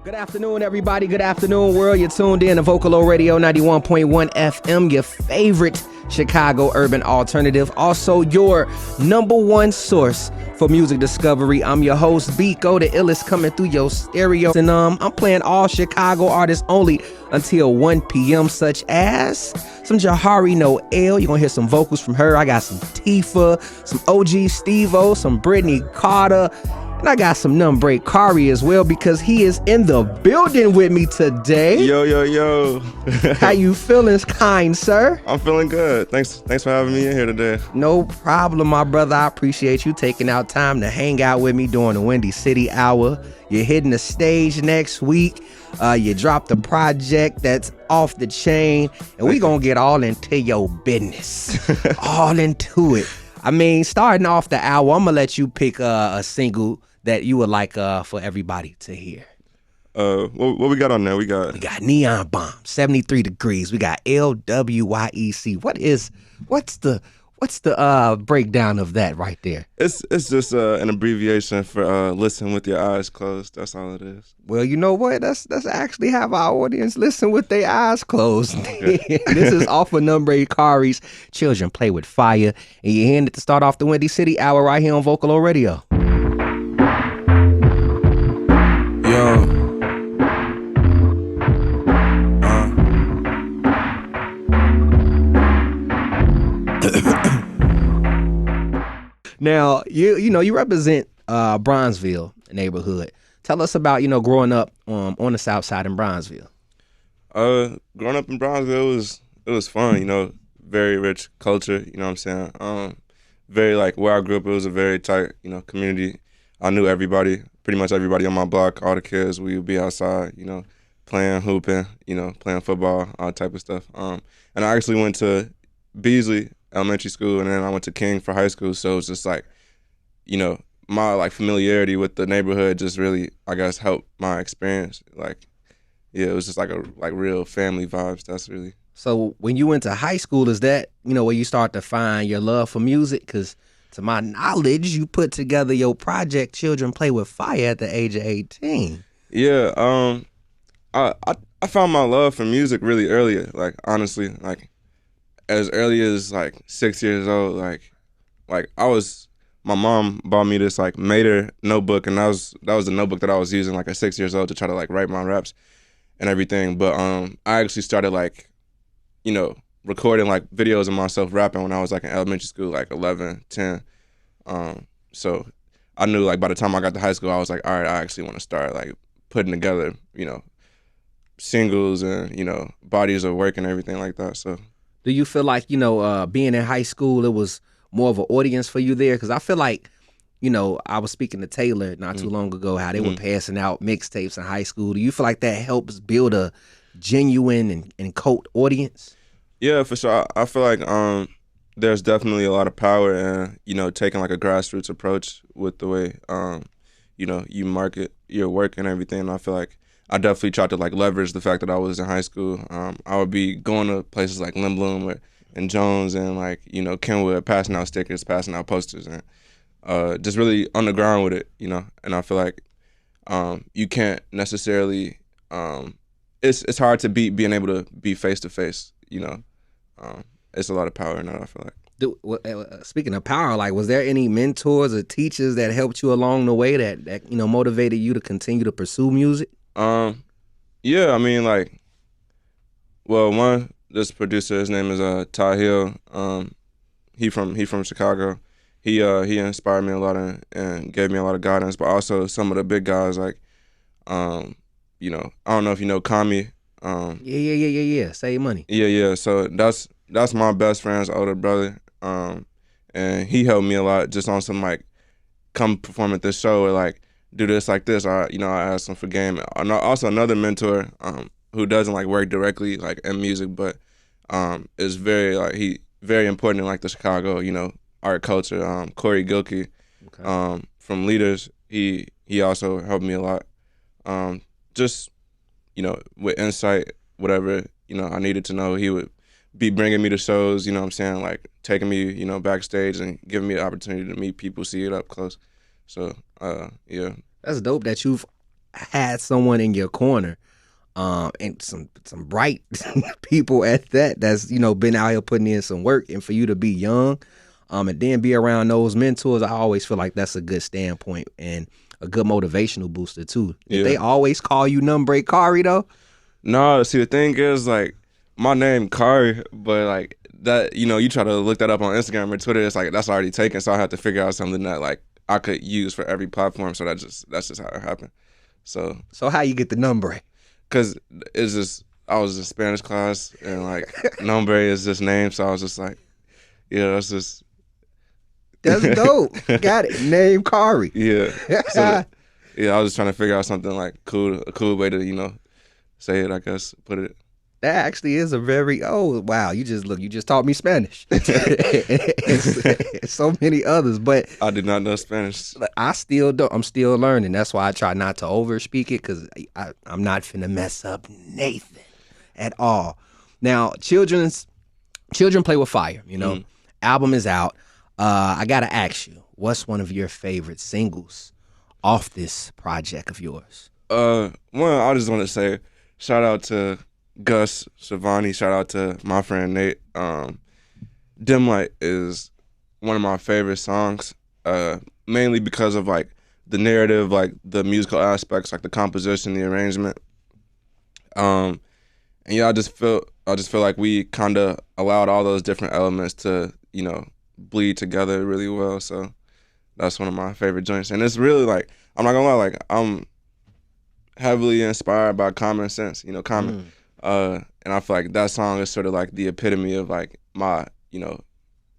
Good afternoon, everybody. Good afternoon, world. You're tuned in to Vocalo Radio 91.1 FM, your favorite Chicago urban alternative. Also, your #1 source for music discovery. I'm your host, Bekoe, the illest, coming through your stereo. And I'm playing all Chicago artists only until 1 p.m., such as some Jahari Noel. You're going to hear some vocals from her. I got some Tifa, some OG Steve-O, some Brittany Carter. And I got some nombreKARI as well because he is in the building with me today. Yo. How you feeling, kind sir? I'm feeling good. Thanks for having me in here today. No problem, my brother. I appreciate you taking out time to hang out with me during the Windy City Hour. You're hitting the stage next week. You dropped a project that's off the chain. And we going to get all into your business. All into it. I mean, starting off the hour, I'm going to let you pick a single that you would like for everybody to hear. What we got on there? We got Neon Bomb, 73 Degrees. We got LWYEC. What's the breakdown of that right there? It's just an abbreviation for listen with your eyes closed. That's all it is. Well, you know what? That's actually have our audience listen with their eyes closed. Okay. This is off of nombreKARI's Children Play With Fire. And you're hearing it to start off the Windy City Hour right here on Vocalo Radio. Now, you represent Bronzeville neighborhood. Tell us about, growing up on the south side in Bronzeville. Growing up in Bronzeville, it was fun, very rich culture, you know what I'm saying? Very, where I grew up, it was a very tight, community. I knew everybody, pretty much everybody on my block, all the kids. We would be outside, playing, hooping, playing football, all type of stuff. And I actually went to Beasley Elementary School, and then I went to King for high school. So it was just my familiarity with the neighborhood just really, I guess, helped my experience. It was just a real family vibes. That's really. So when you went to high school, is that where you start to find your love for music? Because to my knowledge, you put together your project Children Play With Fire at the age of 18. Yeah, I found my love for music really early. Honestly, as early as 6 years old, my mom bought me this Mater notebook, and that was the notebook that I was using at 6 years old to try to write my raps and everything. But I actually started recording videos of myself rapping when I was in elementary school, 11, 10. So I knew by the time I got to high school, I was all right, I actually want to start putting together, singles and bodies of work and everything like that. So. Do you feel like, being in high school, it was more of an audience for you there? Because I feel like, I was speaking to Taylor not too long ago, how they were passing out mixtapes in high school. Do you feel like that helps build a genuine and cult audience? Yeah, for sure. I feel like there's definitely a lot of power in, taking a grassroots approach with the way, you market your work and everything. And I feel like I definitely tried to leverage the fact that I was in high school. I would be going to places like Lynn Bloom and Jones and Kenwood, passing out stickers, passing out posters, and just really on the ground with it, And I feel like you can't necessarily. It's hard to being able to be face to face, It's a lot of power in that. I feel like. Speaking of power, was there any mentors or teachers that helped you along the way that motivated you to continue to pursue music? Yeah, I mean, this producer, his name is Ty Hill. He from Chicago. He inspired me a lot and gave me a lot of guidance. But also some of the big guys I don't know if you know Kami. Yeah. Save Money. Yeah. So that's my best friend's older brother. And he helped me a lot just on some come perform at this show or do this like this. I asked him for game. Also another mentor who doesn't like work directly like in music, but is very like very important in like the Chicago art culture. Corey Gilkey, okay. From Leaders, he also helped me a lot. Just with insight, whatever I needed to know, he would be bringing me to shows. What I'm saying, like taking me backstage and giving me the opportunity to meet people, see it up close. So yeah, that's dope that you've had someone in your corner, and some bright people at that, that's, you know, been out here putting in some work, and for you to be young, and then be around those mentors, I always feel like that's a good standpoint and a good motivational booster too. Did they always call you nombreKARI though? No, see, the thing is, like, my name Kari, but like that, you know, you try to look that up on Instagram or Twitter, it's like that's already taken. So I had to figure out something that like I could use for every platform. So that's just how it happened. So how you get the nombre? Cause it's just, I was in Spanish class and like nombre is this name, so I was just like, yeah, that's dope. Got it. Name Kari. Yeah. So, yeah, I was just trying to figure out something like a cool way to, you know, say it, I guess, put it. That actually is a very, wow, you just taught me Spanish. and so many others, but I did not know Spanish. I still don't. I'm still learning. That's why I try not to overspeak it, because I'm not finna mess up Nathan at all. Now, children play with fire, you know. Album is out. I gotta ask you, what's one of your favorite singles off this project of yours? One, I just want to say shout out to Gus Shivani, shout out to my friend Nate. Dim Light is one of my favorite songs, mainly because of like the narrative, like the musical aspects, like the composition, the arrangement. And yeah, I just feel like we kind of allowed all those different elements to, you know, bleed together really well. So that's one of my favorite joints. And it's really like, I'm not gonna lie, like I'm heavily inspired by Common Sense, you know, Common. And I feel like that song is sort of like the epitome of like my, you know,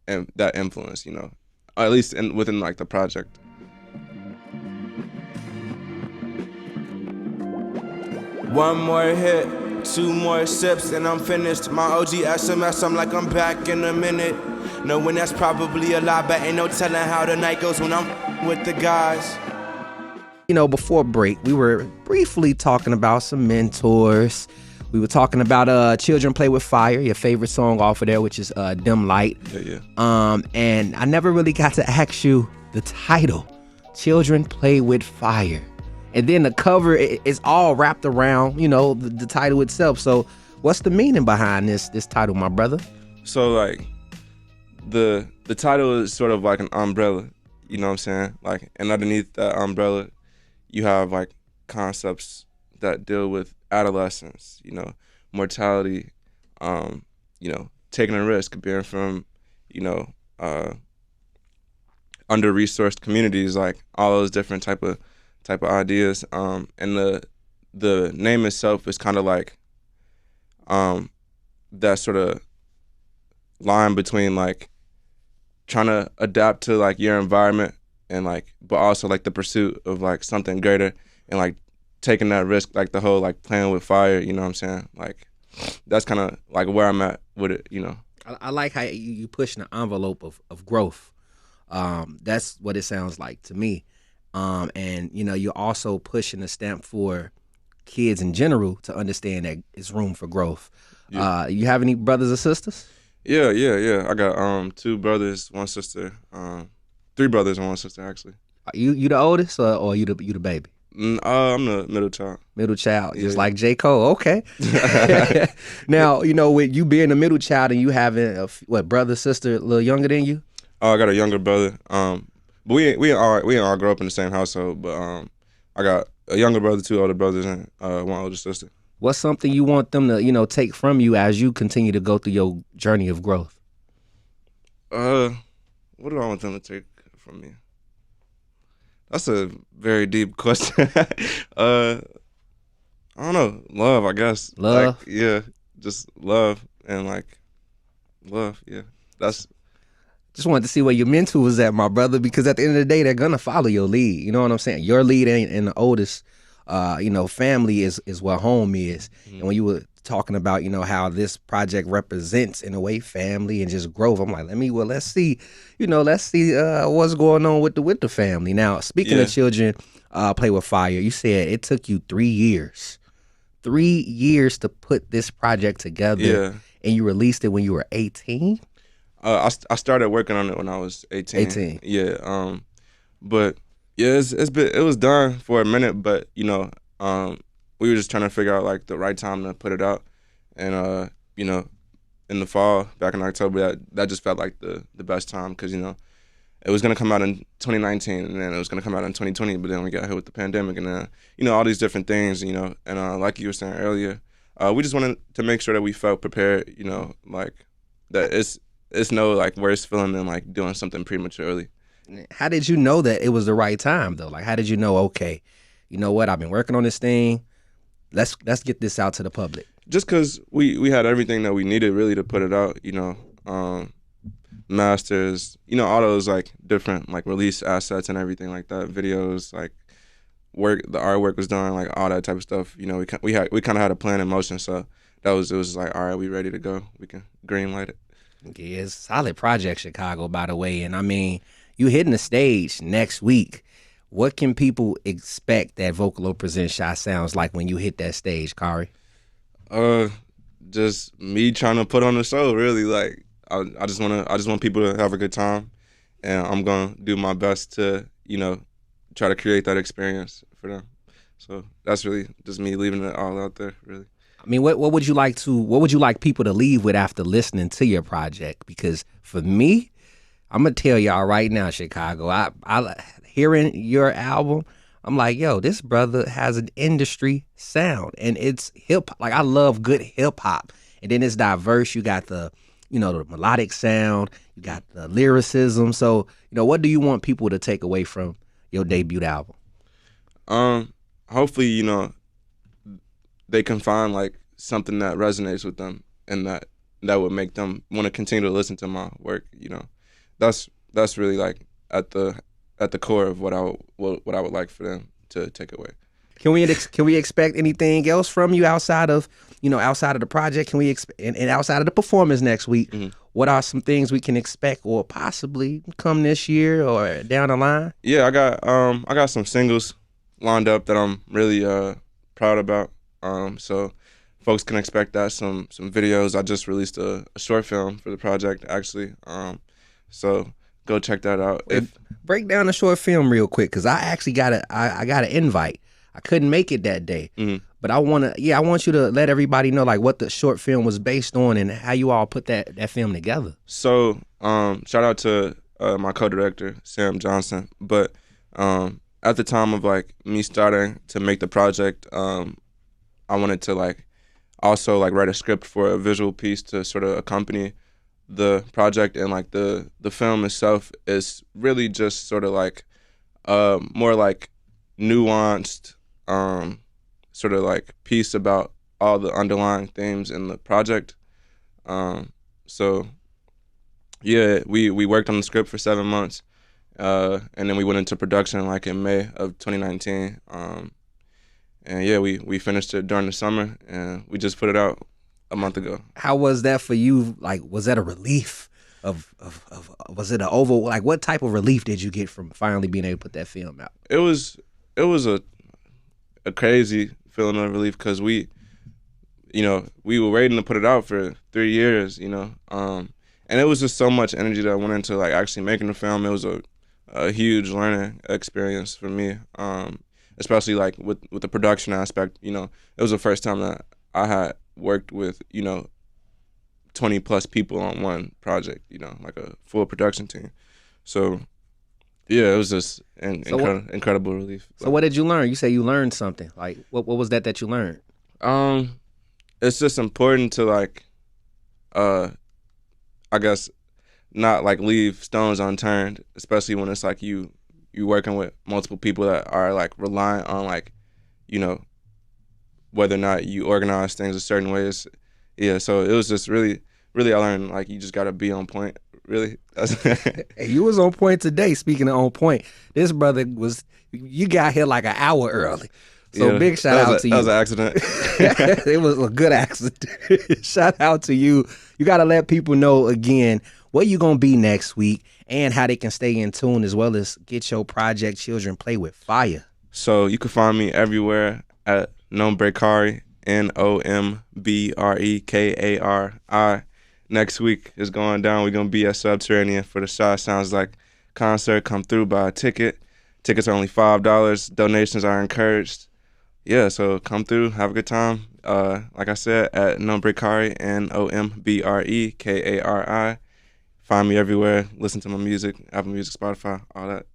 and that influence, you know, at least within like the project. One more hit, 2 more sips, and I'm finished. My OG SMS, I'm like I'm back in a minute. Knowing that's probably a lie, but ain't no telling how the night goes when I'm with the guys. You know, before break, we were briefly talking about some mentors. We were talking about Children Play With Fire, your favorite song off of there, which is Dim Light. Yeah. And I never really got to ask you the title, Children Play With Fire. And then the cover is all wrapped around, you know, the title itself. So what's the meaning behind this title, my brother? So like the title is sort of like an umbrella, you know what I'm saying? Like, and underneath that umbrella, you have like concepts that deal with adolescence, you know, mortality, you know, taking a risk, being from, you know, under-resourced communities, like all those different type of ideas. And the name itself is kind of like that sort of line between like trying to adapt to like your environment and like, but also like the pursuit of like something greater and like taking that risk, like the whole like playing with fire, you know what I'm saying? Like that's kind of like where I'm at with it, you know. I like how you pushing the envelope of growth. That's what it sounds like to me. And you know, you're also pushing a stamp for kids in general to understand that it's room for growth. Yeah. You have any brothers or sisters? Yeah. I got 2 brothers, 1 sister, 3 brothers and 1 sister actually. You the oldest or you the baby? I'm the middle child. Middle child, just like J. Cole. Okay. Now, you know, with you being the middle child and you having a brother, sister, a little younger than you? I got a younger brother. But we didn't all grow up in the same household. But I got a younger brother, 2 older brothers, and 1 older sister. What's something you want them to, you know, take from you as you continue to go through your journey of growth? What do I want them to take from me? That's a very deep question. I don't know. Love, I guess. Love? Like, yeah, just love and like love. Yeah, that's. Just wanted to see where your mentor was at, my brother, because at the end of the day, they're gonna follow your lead. You know what I'm saying? Your lead and the oldest, you know, family is where home is. Mm-hmm. And when you were talking about, you know, how this project represents in a way family and just growth, I'm like, let's see what's going on with the family. Now, speaking of Children Play With Fire, you said it took you 3 years. 3 years to put this project together, and you released it when you were 18? I started working on it when I was 18. 18. Yeah. But yeah, it was done for a minute, but you know, we were just trying to figure out like the right time to put it out, and you know, in the fall, back in October, that just felt like the best time because you know it was gonna come out in 2019 and then it was gonna come out in 2020, but then we got hit with the pandemic and then you know all these different things, you know, and like you were saying earlier, we just wanted to make sure that we felt prepared, you know, like that it's no like worse feeling than like doing something prematurely. How did you know that it was the right time though? Like, how did you know? Okay, you know what? I've been working on this thing. Let's get this out to the public. Just because we had everything that we needed really to put it out, you know, masters, you know, all those like different like release assets and everything like that, videos, like the artwork was done, like all that type of stuff. You know, we kind of had a plan in motion, so it was like, all right, we ready to go. We can green light it. Yeah, it's a solid project, Chicago, by the way. And I mean, you hitting the stage next week. What can people expect that Vocalo Presents Shy Sounds like when you hit that stage, Kari? Just me trying to put on the show, really. Like I just want people to have a good time, and I'm gonna do my best to, you know, try to create that experience for them. So that's really just me leaving it all out there, really. I mean, what would you like people to leave with after listening to your project? Because for me, I'm gonna tell y'all right now, Chicago, I hearing your album, I'm like, yo, this brother has an industry sound, and it's hip. Like, I love good hip hop, and then it's diverse. You got the, you know, the melodic sound, you got the lyricism. So, you know, what do you want people to take away from your debut album? Hopefully, you know, they can find like something that resonates with them, and that would make them want to continue to listen to my work. You know, that's really like at the core of what I would like for them to take away. Can we expect anything else from you outside of the project? Can we and outside of the performance next week? Mm-hmm. What are some things we can expect or possibly come this year or down the line? Yeah, I got some singles lined up that I'm really proud about. So folks can expect that, some videos. I just released a short film for the project actually. So go check that out. Break down the short film real quick, because I actually got an invite. I couldn't make it that day, but I want you to let everybody know like what the short film was based on and how you all put that film together. So shout out to my co-director Sam Johnson. But at the time of like me starting to make the project, I wanted to like also like write a script for a visual piece to sort of accompany the project, and like the film itself is really just sort of like more like nuanced sort of like piece about all the underlying themes in the project. So yeah, we worked on the script for 7 months, and then we went into production like in May of 2019. And yeah, we finished it during the summer, and we just put it out a month ago. How was that for you? Like, was that a relief was it like what type of relief did you get from finally being able to put that film out? It was a crazy feeling of relief, because we were waiting to put it out for 3 years, you know, and it was just so much energy that went into like actually making the film. It was a huge learning experience for me, especially like with the production aspect. You know, it was the first time that I had worked with, you know, 20 plus people on one project, you know, like a full production team. So yeah, it was just incredible relief. So what did you learn? You say you learned something. Like what was that you learned? It's just important to like, I guess not like leave stones unturned, especially when it's like you working with multiple people that are like reliant on like, you know, whether or not you organize things a certain ways. Yeah, so it was just really I learned like you just gotta be on point, really. Hey, you was on point today. Speaking of on point, this brother you got here like an hour early. So yeah, big shout out to you. That was an accident. It was a good accident. Shout out to you. You gotta let people know again where you gonna be next week and how they can stay in tune, as well as get your project Children Play With Fire. So you can find me everywhere at nombreKARI, NOMBREKARI. Next week is going down. We're going to be at Subterranean for the Shy Sounds Like concert. Come through, buy a ticket. Tickets are only $5. Donations are encouraged. yeah, so come through, have a good time. Like I said, at nombreKARI, NOMBREKARI. Find me everywhere. Listen to my music, Apple Music, Spotify, all that.